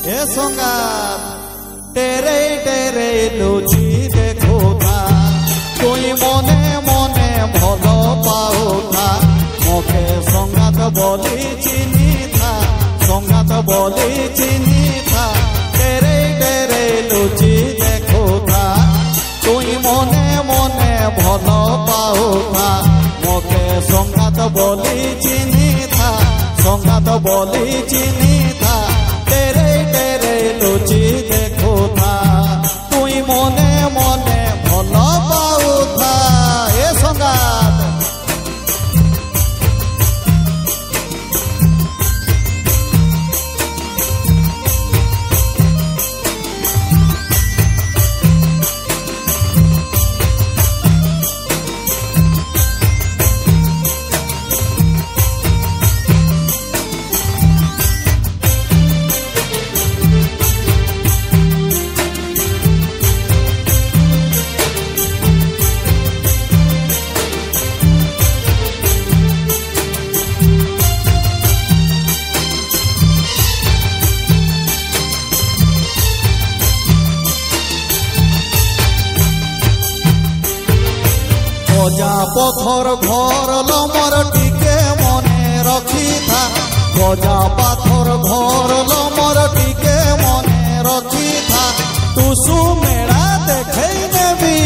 ए संगात तेरे तेरे लुचि देखो था तुई मने मने भलो पाओ था मोके संगात बोली चिनी था संगात बोली चिनी था तेरे तेरे लुचि देखो था तुई मने मने भलो पाओ था मोके संगात बोली चिनी था संगात बोली चिनी था तेरे तेरे लुचि देखो था तुई मने मने भलो पाओ था ए संगात गजा पथर घर लमर टिके मने रखी था गजा पथर घर लमर टिके मने रखी था टुसु मेड़ा देखे नेबी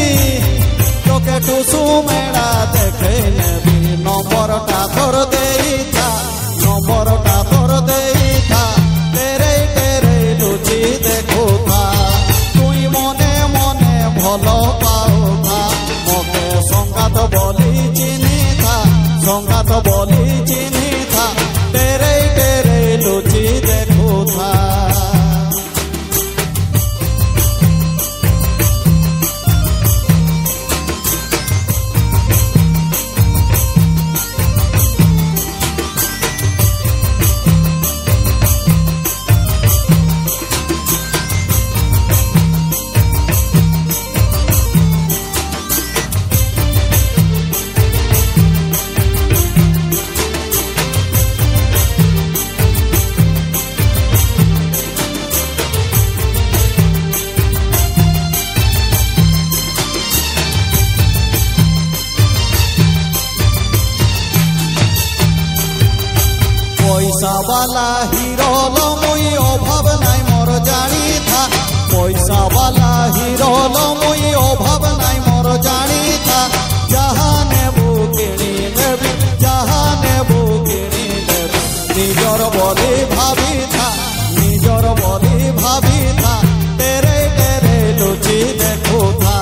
तोके टुसु मेड़ा देखे नेबी नंबर टा तोर देई था नंबर टा तोर देई था तेरे तेरे लुचि देखो था तुई मने मने भलो पाओ था मोके संगात बोली चिनी था संगात बोली चिनी था तेरे तेरे लुचि देखो था पैसा वाला हीरो लो मुई अभाव नाई मोर जानी था पैसा वाला हीरो लो मुई अभाव नाई मोर जानी था जहाँ नेबू किणी नेबी जहाँ नेबू किणी नेबी निजर बोली भाभी था निजर बोली भाभी था तेरे तेरे लुचि देखो था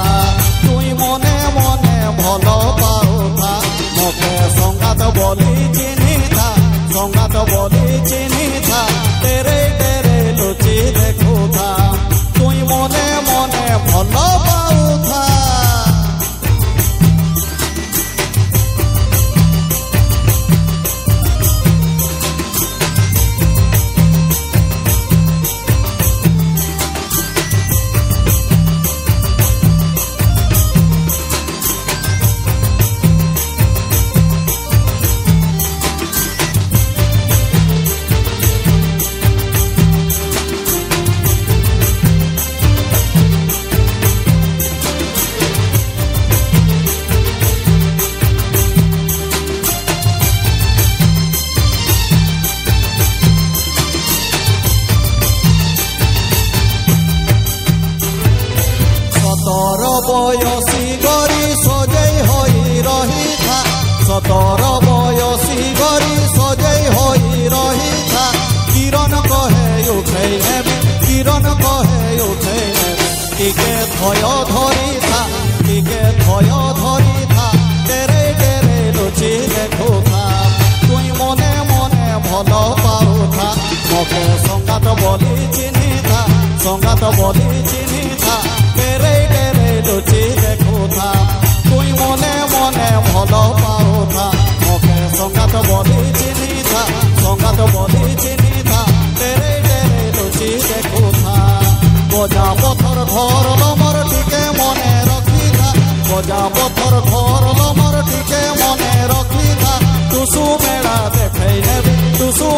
तुई मने मने भलो पाओ था मोके संगात बोली चिनी था संगात बोली चिनी था तेरे तेरे लुचि देखो था तुई मने मने भलो पाओ था सतर बयसी गरी सजई होई रही था सतर बयसी गरी सजई होई रही था किरण कहे उठे नेबी किरण कहे उठे नेबी टिके थय धरी था टिके थय धरी था तेरे तेरे लुचि देखो था तुई मने मने भलो पाओ था मोके संगात बोली चिनी था संगात बोली चिनी था तेरे तेरे लुचि देखो था तुई मने मने भलो पाओ था मोके संगात बोली चिनी था संगात बोली चिनी था तेरे तेरे लुचि देखो था गजा पथर घर लमर टिके मने रखी था गजा पथर घर लमर टिके मने रखी था टुसु मेड़ा देखे नेबी टुसु